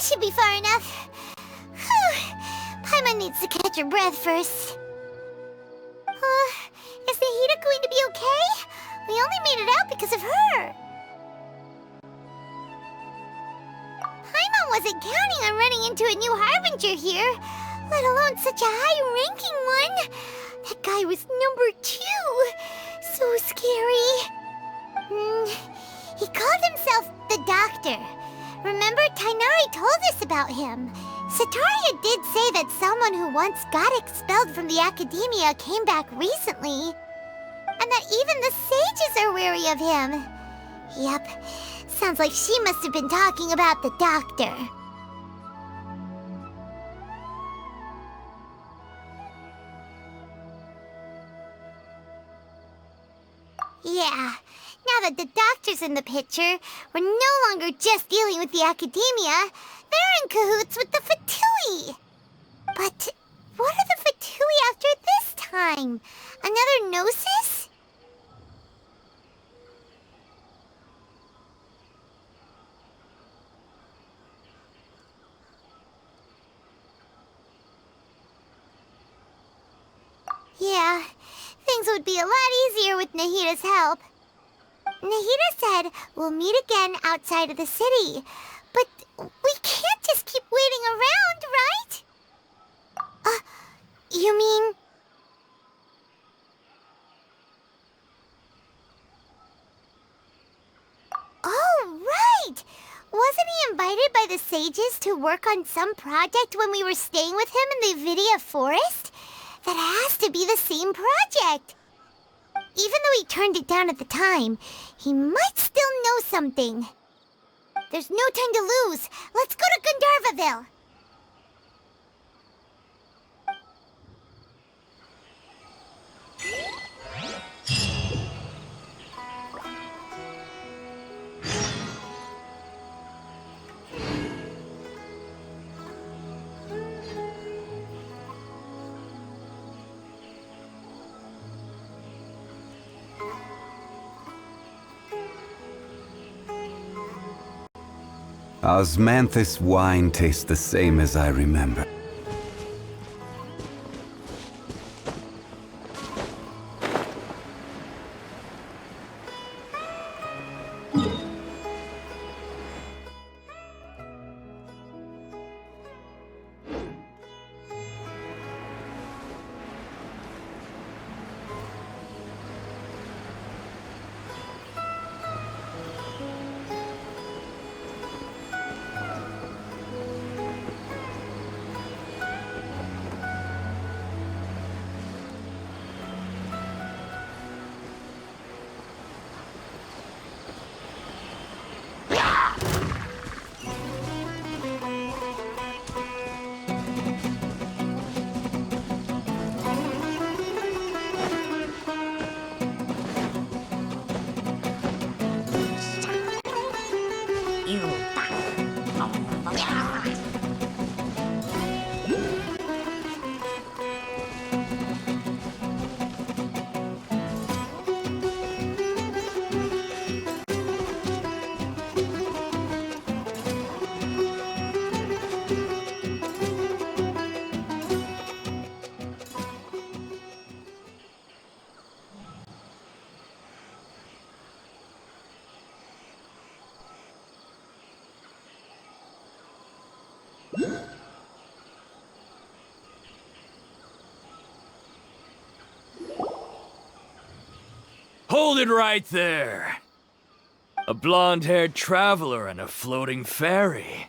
should be far enough. Whew. Paimon needs to catch her breath first. Is Nahida going to be okay? We only made it out because of her. Paimon wasn't counting on running into a new Harbinger here, let alone such a high-ranking one. That guy was number 2. So scary. He called himself the Doctor. Remember, Tighnari told us about him. Sataria did say that someone who once got expelled from the Academia came back recently. And that even the sages are wary of him. Yep, sounds like she must have been talking about the Doctor. Yeah, now that the Doctor's in the picture, we're no longer just dealing with the Academia. They're in cahoots with the Fatui. But what are the Fatui after this time? Another Gnosis? Yeah, things would be a lot easier with Nahida's help. Nahida said we'll meet again outside of the city. But we can't just keep waiting around, right? You mean... Oh, right! Wasn't he invited by the sages to work on some project when we were staying with him in the Vidia Forest? That has to be the same project. Even though he turned it down at the time, he might still know something. There's no time to lose. Let's go to Gandharvaville. Osmanthus wine tastes the same as I remember. Hold it right there! A blonde-haired traveler and a floating fairy.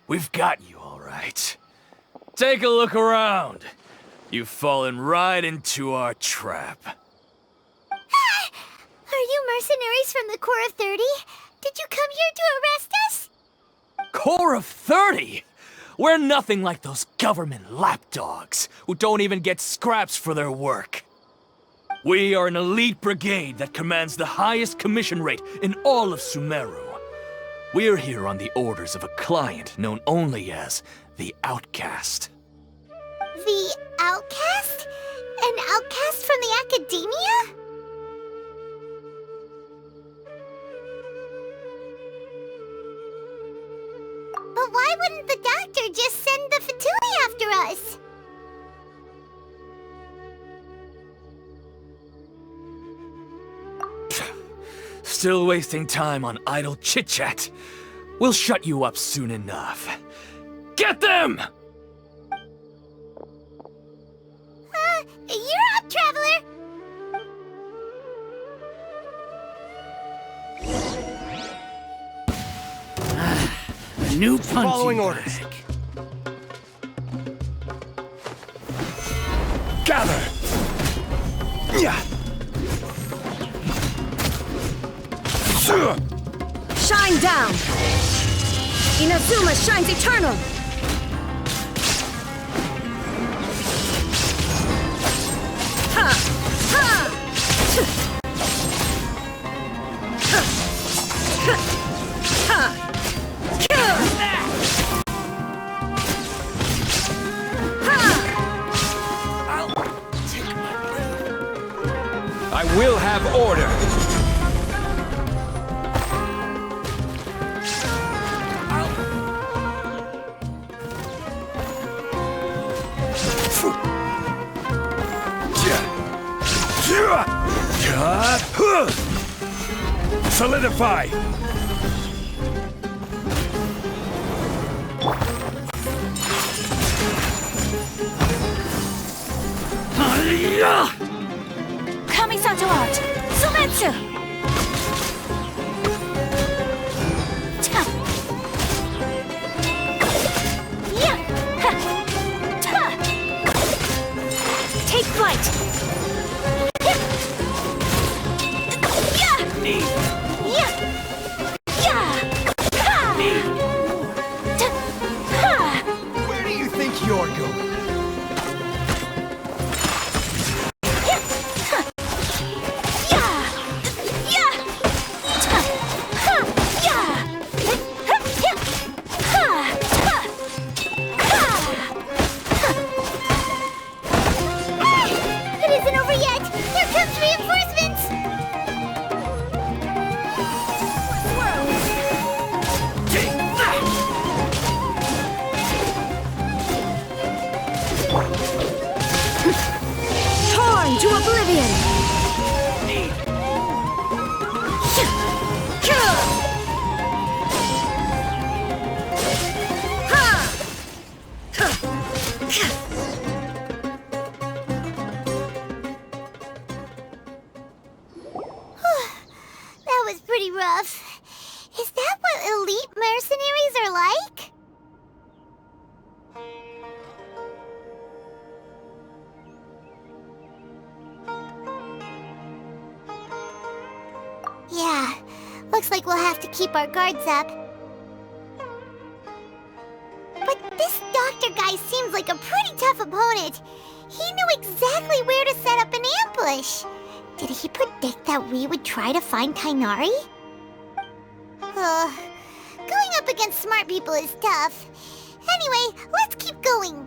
We've got you, all right. Take a look around. You've fallen right into our trap. Are you mercenaries from the Corps of 30? Did you come here to arrest us? Corps of 30? We're nothing like those government lapdogs who don't even get scraps for their work. We are an elite brigade that commands the highest commission rate in all of SUMERU. We're here on the orders of a client known only as the Outcast. The Outcast? An outcast from the Academia? But But why wouldn't the doctor just send the Fatui after us? Still wasting time on idle chit-chat. We'll shut you up soon enough. Get them! You're up, Traveler! A new punching Following bag. orders. Gather! Yeah. Shine down! Inazuma shines eternal! Ha! Ha! Ha! Ha! I will have order. Solidify! Kamisato art! Sumetsu! Ta! Ya! Ha! Ta! Take flight! Ya! Ya! Ya! Ha! Ta! Ha! Where do you think you're going? It isn't over yet! Here comes reinforcements! Torn to oblivion! That was pretty rough. Is that what elite mercenaries are like? Yeah, looks like we'll have to keep our guards up. But this doctor guy seems like a pretty tough opponent. He knew exactly where to set up an ambush. Did he predict that we would try to find Tighnari? Going up against smart people is tough. Anyway, let's keep going.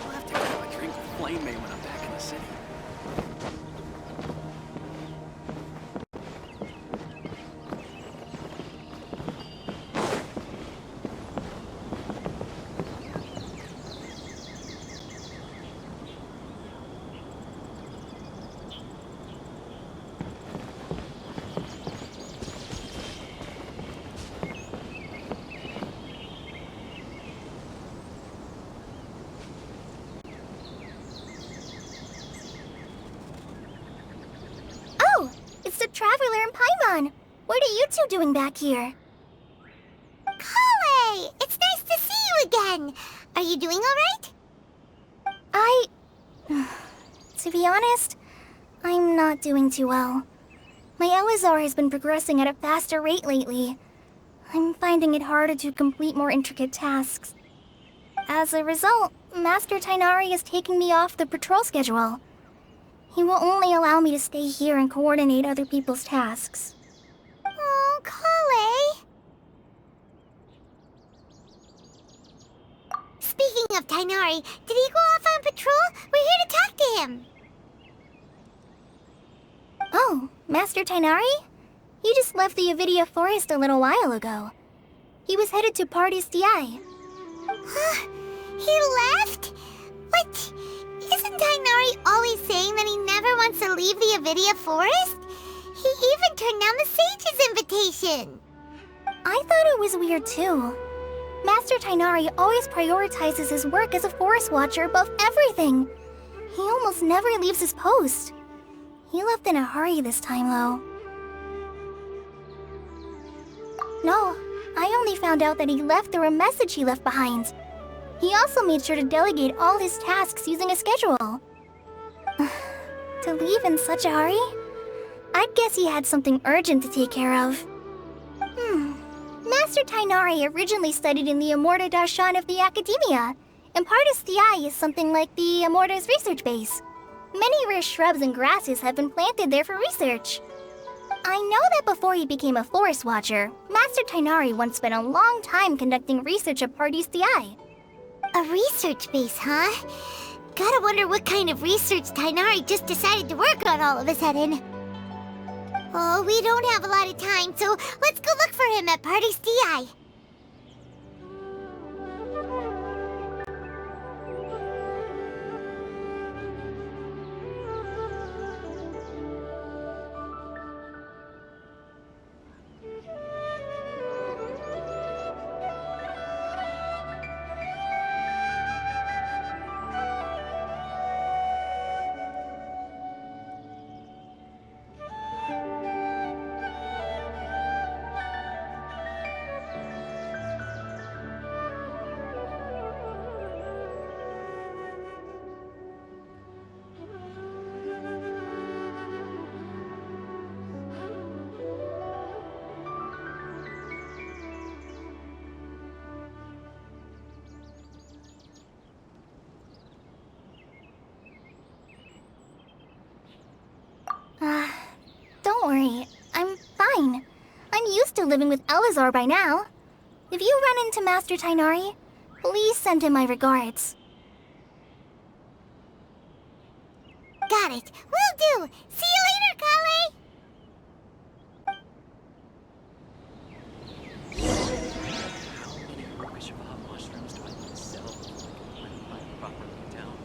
I'll have to grab a drink with Flame May when I'm back in the city. Oh, it's the Traveler and Paimon. What are you two doing back here? Kale! It's nice to see you again. Are you doing all right? To be honest, I'm not doing too well. My Elazar has been progressing at a faster rate lately. I'm finding it harder to complete more intricate tasks. As a result, Master Tighnari is taking me off the patrol schedule. He will only allow me to stay here and coordinate other people's tasks. Oh, Kale. Speaking of Tighnari, did he go off on patrol? We're here to talk to him. Oh, Master Tighnari? He just left the Avidia Forest a little while ago. He was headed to Party's DI. Huh? He left? What? Isn't Tighnari always saying that he never wants to leave the Avidia Forest? He even turned down the Sage's invitation. I thought it was weird too. Master Tighnari always prioritizes his work as a Forest Watcher above everything. He almost never leaves his post. He left in a hurry this time, though. No, I only found out that he left through a message he left behind. He also made sure to delegate all his tasks using a schedule. To leave in such a hurry? I'd guess he had something urgent to take care of. Master Tighnari originally studied in the Immorta Darshan of the Academia, and Partis DI is something like the Immorta's research base. Many rare shrubs and grasses have been planted there for research. I know that before he became a Forest Watcher, Master Tighnari once spent a long time conducting research at Partis DI. A research base, huh? Gotta wonder what kind of research Tighnari just decided to work on all of a sudden. Oh, we don't have a lot of time, so let's go look for him at Party's DI. Don't worry. I'm fine. I'm used to living with Elazar by now. If you run into Master Tighnari, please send him my regards. Got it. Will do. See you later, Kale! How many Rishava mushrooms do I need to sell before I can find my property in town?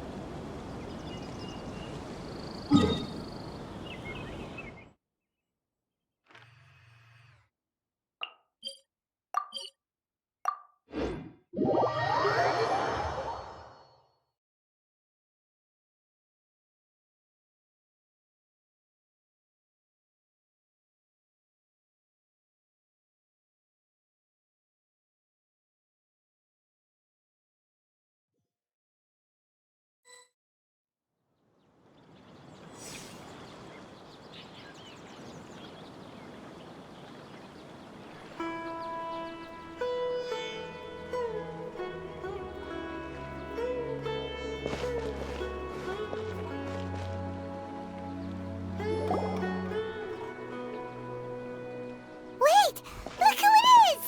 Wait! Look who it is!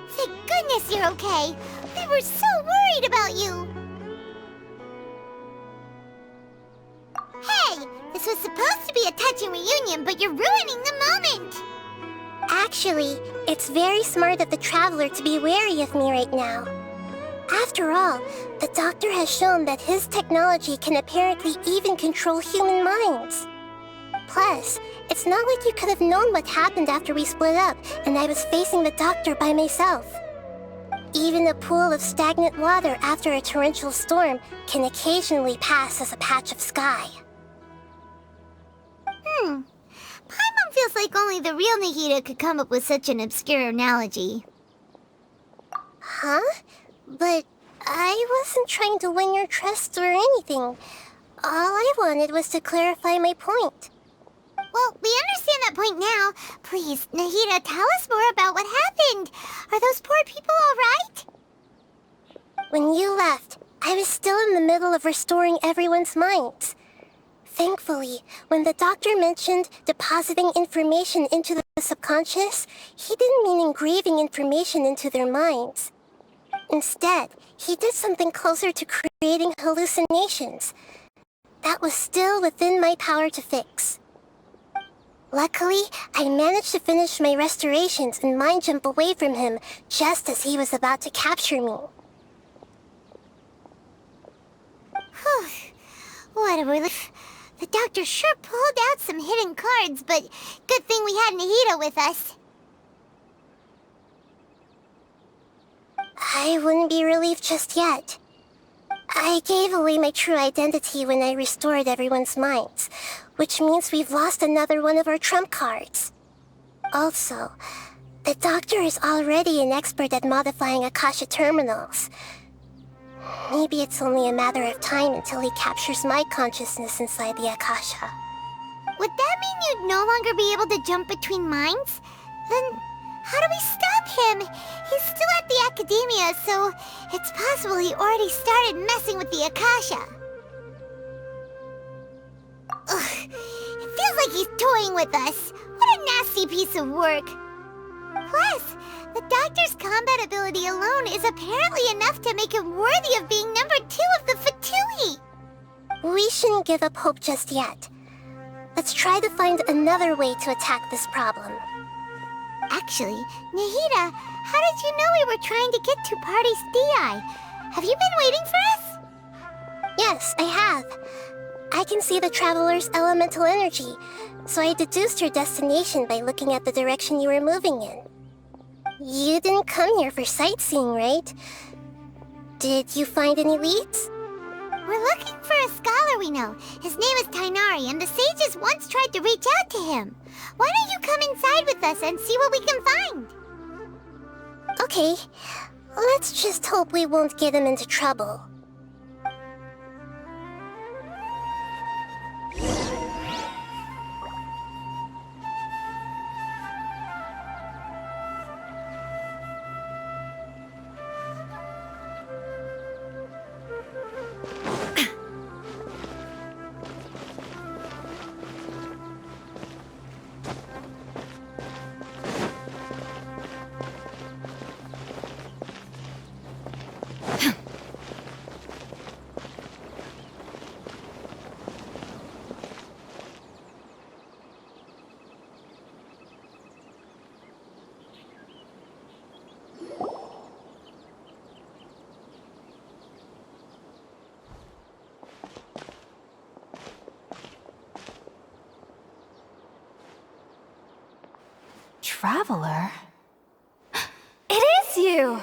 Thank goodness you're okay. We were so worried about you. Hey! This was supposed to be a touching reunion, but you're ruining the moment! Actually, it's very smart of the Traveler to be wary of me right now. After all, the Doctor has shown that his technology can apparently even control human minds. Plus, it's not like you could have known what happened after we split up and I was facing the Doctor by myself. Even a pool of stagnant water after a torrential storm can occasionally pass as a patch of sky. Paimon feels like only the real Nahida could come up with such an obscure analogy. Huh? But I wasn't trying to win your trust or anything. All I wanted was to clarify my point. Well, we understand that point now. Please, Nahida, tell us more about what happened. Are those poor people all right? When you left, I was still in the middle of restoring everyone's minds. Thankfully, when the doctor mentioned depositing information into the subconscious, he didn't mean engraving information into their minds. Instead, he did something closer to creating hallucinations. That was still within my power to fix. Luckily, I managed to finish my restorations and mind jump away from him just as he was about to capture me. Whew. What a relief. The doctor sure pulled out some hidden cards, but good thing we had Nahida with us. I wouldn't be relieved just yet. I gave away my true identity when I restored everyone's minds, which means we've lost another one of our trump cards. Also, the doctor is already an expert at modifying Akasha terminals. Maybe it's only a matter of time until he captures my consciousness inside the Akasha. Would that mean you'd no longer be able to jump between minds? Then how do we stop him? He's still at the academia, so it's possible he already started messing with the Akasha. Ugh, it feels like he's toying with us. What a nasty piece of work. Plus, the doctor's combat ability alone is apparently enough to make him worthy of being number 2 of the Fatui. We shouldn't give up hope just yet. Let's try to find another way to attack this problem. Actually, Nahida, how did you know we were trying to get to Party's DI? Have you been waiting for us? Yes, I have. I can see the traveler's elemental energy, so I deduced your destination by looking at the direction you were moving in. You didn't come here for sightseeing, right? Did you find any leads? We're looking for a scholar we know. His name is Tainari, and the sages once tried to reach out to him. Why don't you come inside with us and see what we can find? Okay, let's just hope we won't get him into trouble. Traveler? It is you!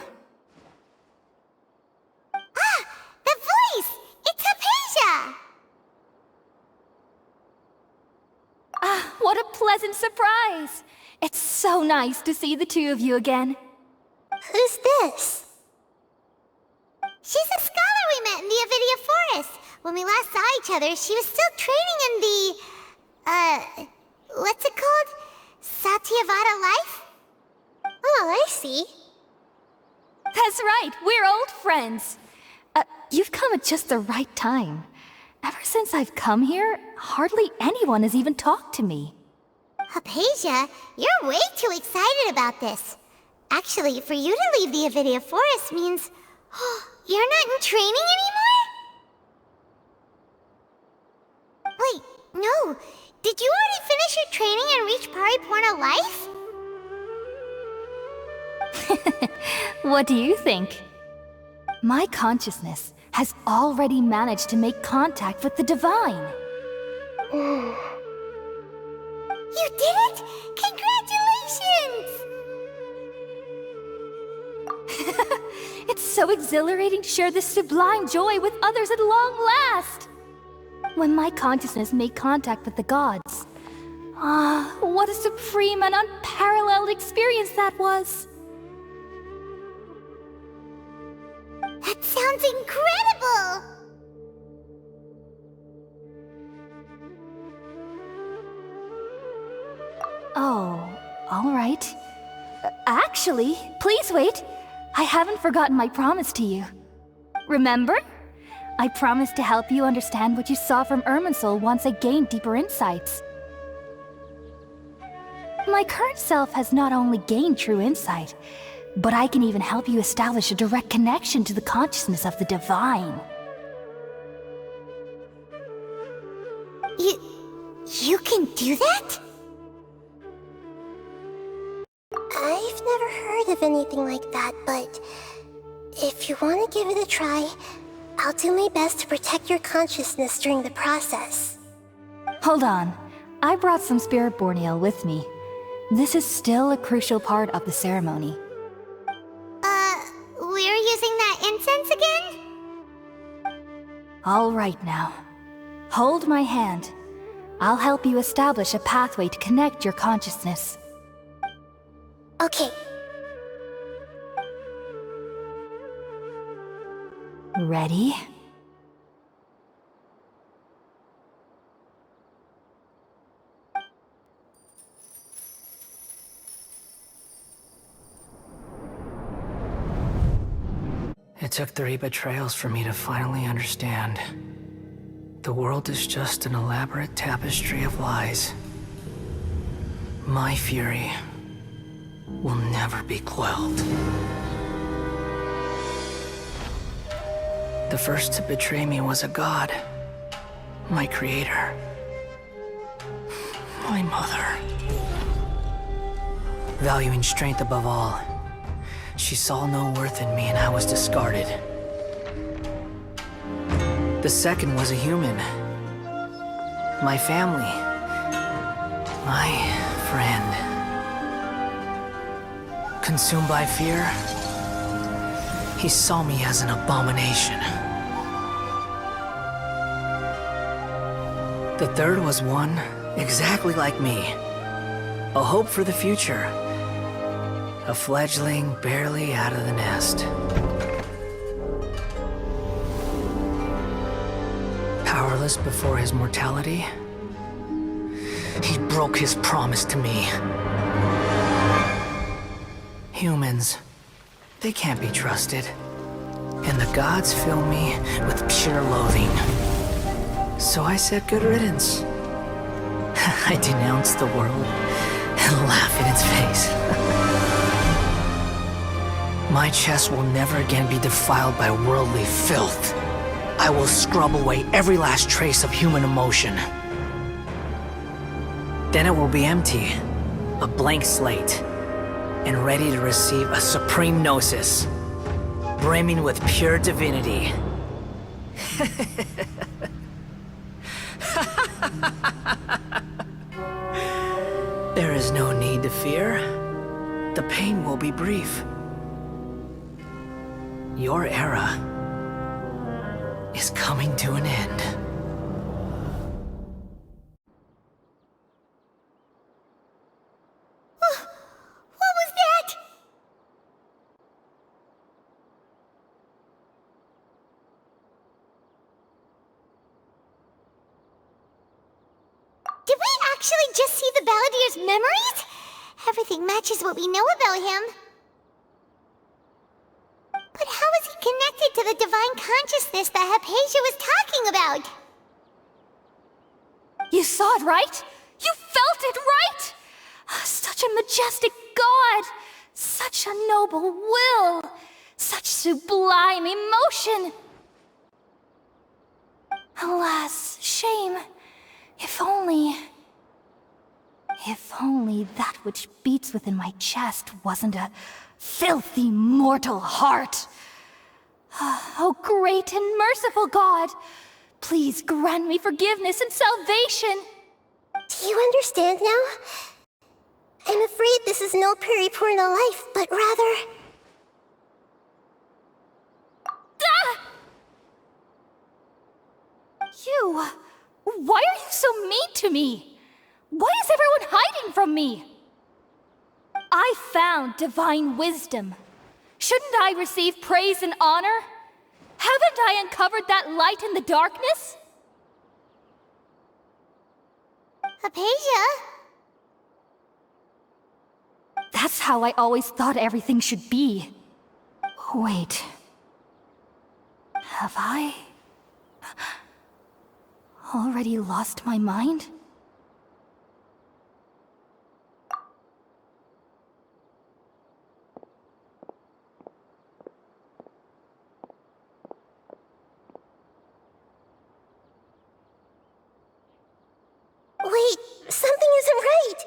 Ah! The voice! It's Hypatia! Ah, what a pleasant surprise! It's so nice to see the two of you again. Who's this? She's a scholar we met in the Avidia Forest. When we last saw each other, she was still training in the... what's it called? Satyavada life? Oh, I see. That's right, we're old friends. You've come at just the right time. Ever since I've come here, hardly anyone has even talked to me. Hypatia, you're way too excited about this. Actually, for you to leave the Avidia Forest means... you're not in training anymore? Wait, no. Did you already finish your training and reach Pariporna life? What do you think? My consciousness has already managed to make contact with the divine. You did it! Congratulations! It's so exhilarating to share this sublime joy with others at long last! When my consciousness made contact with the gods. Ah, what a supreme and unparalleled experience that was! That sounds incredible! Oh, all right. Actually, please wait. I haven't forgotten my promise to you. Remember? I promised to help you understand what you saw from Irminsul once I gained deeper insights. My current self has not only gained true insight, but I can even help you establish a direct connection to the consciousness of the divine. You can do that? I've never heard of anything like that, but if you want to give it a try, I'll do my best to protect your consciousness during the process. Hold on. I brought some spirit borneal with me. This is still a crucial part of the ceremony. We're using that incense again? All right now. Hold my hand. I'll help you establish a pathway to connect your consciousness. Okay. Ready? It took 3 betrayals for me to finally understand. The world is just an elaborate tapestry of lies. My fury will never be quelled. The first to betray me was a god. My creator. My mother. Valuing strength above all, she saw no worth in me and I was discarded. The second was a human. My family. My friend. Consumed by fear, he saw me as an abomination. The third was one exactly like me. A hope for the future. A fledgling barely out of the nest. Powerless before his mortality, he broke his promise to me. Humans, they can't be trusted. And the gods fill me with pure loathing. So I said good riddance. I denounced the world and laugh in its face. My chest will never again be defiled by worldly filth. I will scrub away every last trace of human emotion. Then it will be empty, a blank slate, and ready to receive a supreme gnosis, brimming with pure divinity. There is no need to fear. The pain will be brief. Your era is coming to an end. What was that? Did we actually just see the Balladier's memories? Everything matches what we know about him. But how is he connected to the divine consciousness that Hypatia was talking about? You saw it, right? You felt it, right? Such a majestic god! Such a noble will! Such sublime emotion! Alas, shame. If only that which beats within my chest wasn't a filthy mortal heart. Oh, great and merciful God, please grant me forgiveness and salvation. Do you understand now? I'm afraid this is no Puripurna life, but rather... Ah! You... Why are you so mean to me? Why is everyone hiding from me? I found divine wisdom. Shouldn't I receive praise and honor? Haven't I uncovered that light in the darkness? Hypatia? That's how I always thought everything should be. Wait. Have I already lost my mind? Wait, something isn't right.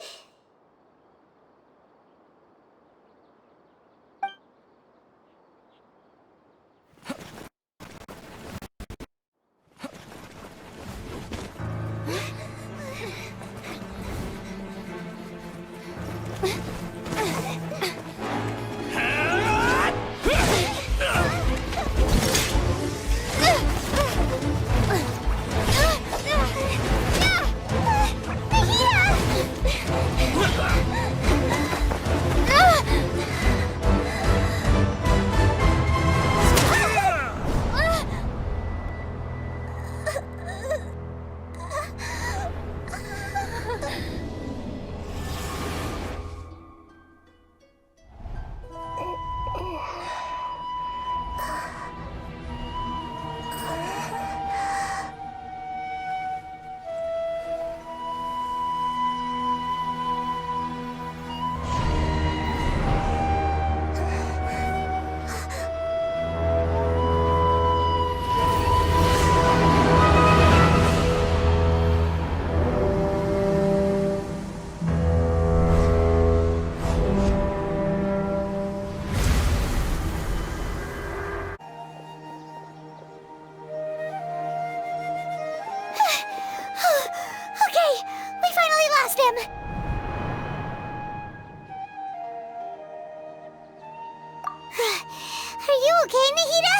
Are you okay, Nahida?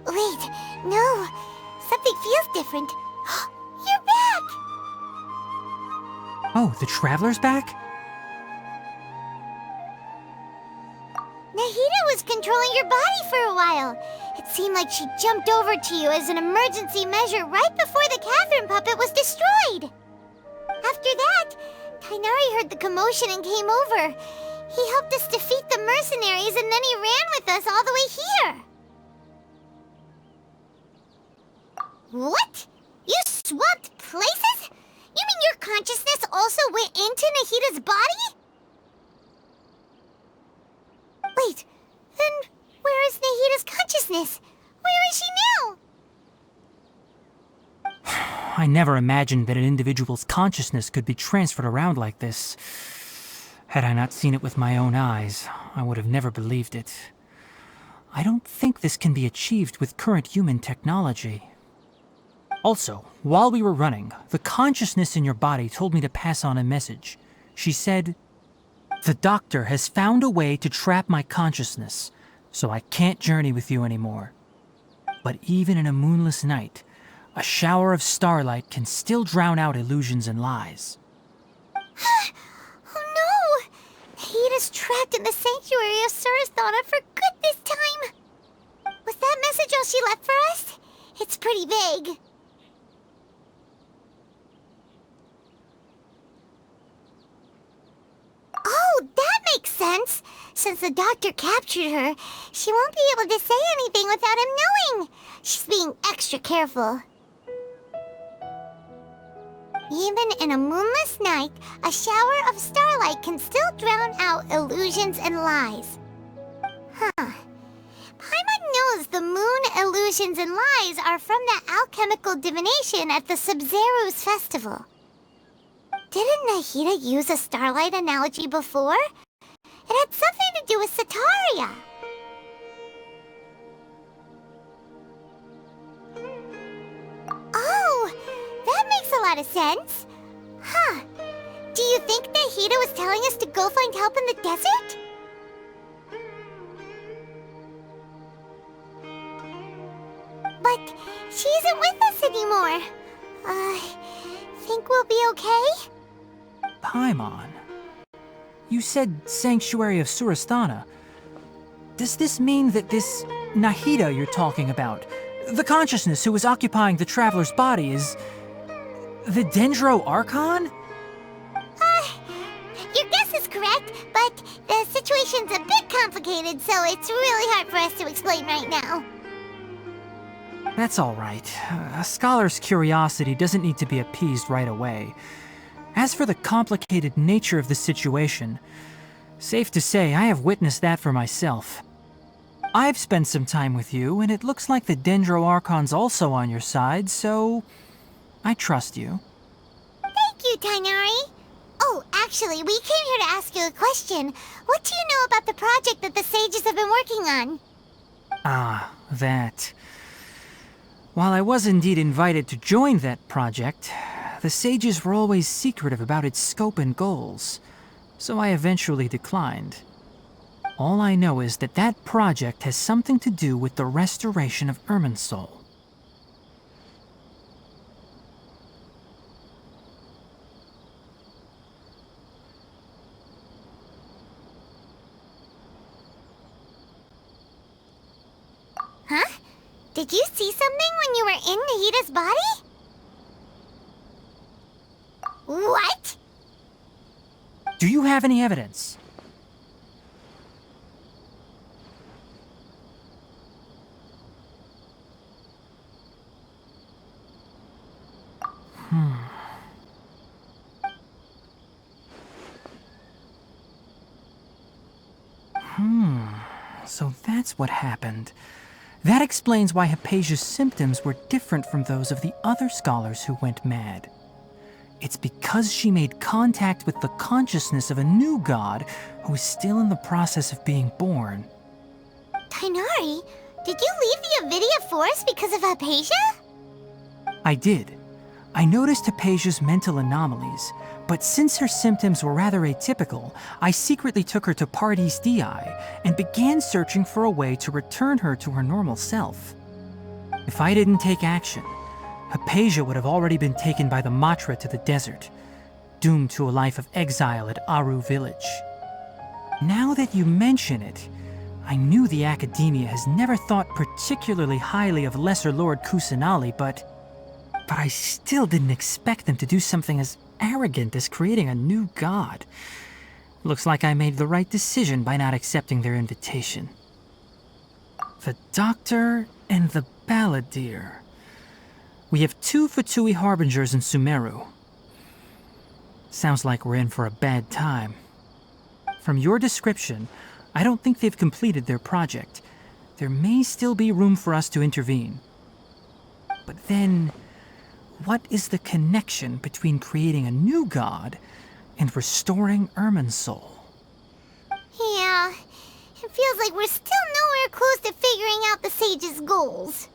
Wait, no. Something feels different. You're back! Oh, the Traveler's back? Nahida was controlling your body for a while. It seemed like she jumped over to you as an emergency measure right before the Katheryne puppet was destroyed. After that, Tighnari heard the commotion and came over. He helped us defeat the mercenaries and then he ran with us all the way here. What? You swapped places? You mean your consciousness also went into Nahida's body? Wait, then where is Nahida's consciousness? Where is she now? I never imagined that an individual's consciousness could be transferred around like this. Had I not seen it with my own eyes, I would have never believed it. I don't think this can be achieved with current human technology. Also, while we were running, the consciousness in your body told me to pass on a message. She said, "The doctor has found a way to trap my consciousness, so I can't journey with you anymore. But even in a moonless night, a shower of starlight can still drown out illusions and lies." Oh no! Nahida's trapped in the sanctuary of Surasthana for good this time! Was that message all she left for us? It's pretty vague. Oh, that makes sense! Since the doctor captured her, she won't be able to say anything without him knowing. She's being extra careful. Even in a moonless night, a shower of starlight can still drown out illusions and lies. Huh. Paimon knows the moon illusions and lies are from that alchemical divination at the Sabzeruz festival. Didn't Nahida use a starlight analogy before? It had something to do with Sataria. Oh, that makes a lot of sense. Huh. Do you think Nahida was telling us to go find help in the desert? But she isn't with us anymore. Think we'll be okay? Paimon, you said Sanctuary of Surasthana. Does this mean that this Nahida you're talking about, the consciousness who is occupying the Traveler's body, is the Dendro Archon? Your guess is correct, but the situation's a bit complicated, so it's really hard for us to explain right now. That's all right. A scholar's curiosity doesn't need to be appeased right away. As for the complicated nature of the situation, safe to say I have witnessed that for myself. I've spent some time with you, and it looks like the Dendro Archon's also on your side, so I trust you. Thank you, Tighnari. Oh, actually, we came here to ask you a question. What do you know about the project that the sages have been working on? Ah, that. While I was indeed invited to join that project, the sages were always secretive about its scope and goals, so I eventually declined. All I know is that that project has something to do with the restoration of Irminsul. Huh? Did you see something when you were in Nahida's body? What? Do you have any evidence? So that's what happened. That explains why Hypatia's symptoms were different from those of the other scholars who went mad. It's because she made contact with the consciousness of a new god who is still in the process of being born. Tighnari, did you leave the Avidia Forest because of Hypatia? I did. I noticed Hypatia's mental anomalies, but since her symptoms were rather atypical, I secretly took her to Pardes Dii and began searching for a way to return her to her normal self. If I didn't take action, Hypatia would have already been taken by the Matra to the desert, doomed to a life of exile at Aru village. Now that you mention it, I knew the Academia has never thought particularly highly of Lesser Lord Kusanali, but I still didn't expect them to do something as arrogant as creating a new god. Looks like I made the right decision by not accepting their invitation. The Doctor and the Balladeer. We have 2 Fatui Harbingers in SUMERU. Sounds like we're in for a bad time. From your description, I don't think they've completed their project. There may still be room for us to intervene. But then, what is the connection between creating a new god and restoring Irminsul? Yeah, it feels like we're still nowhere close to figuring out the sage's goals.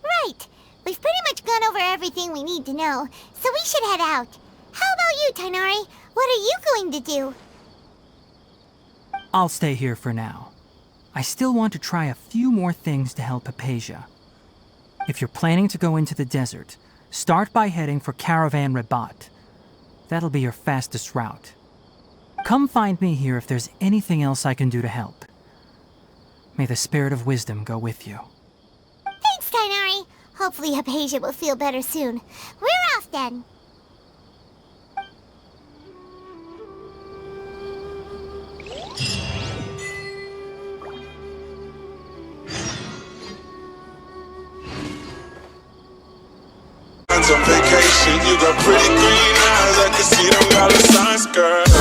Right, we've pretty much gone over everything we need to know, so we should head out. How about you, Tighnari? What are you going to do? I'll stay here for now. I still want to try a few more things to help Hypatia. If you're planning to go into the desert, start by heading for Caravan Rabat. That'll be your fastest route. Come find me here if there's anything else I can do to help. May the spirit of wisdom go with you. Thanks, Tighnari. Hopefully Hypatia will feel better soon. We're off then. On vacation, you got pretty green eyes. I can see them dollar signs, girl.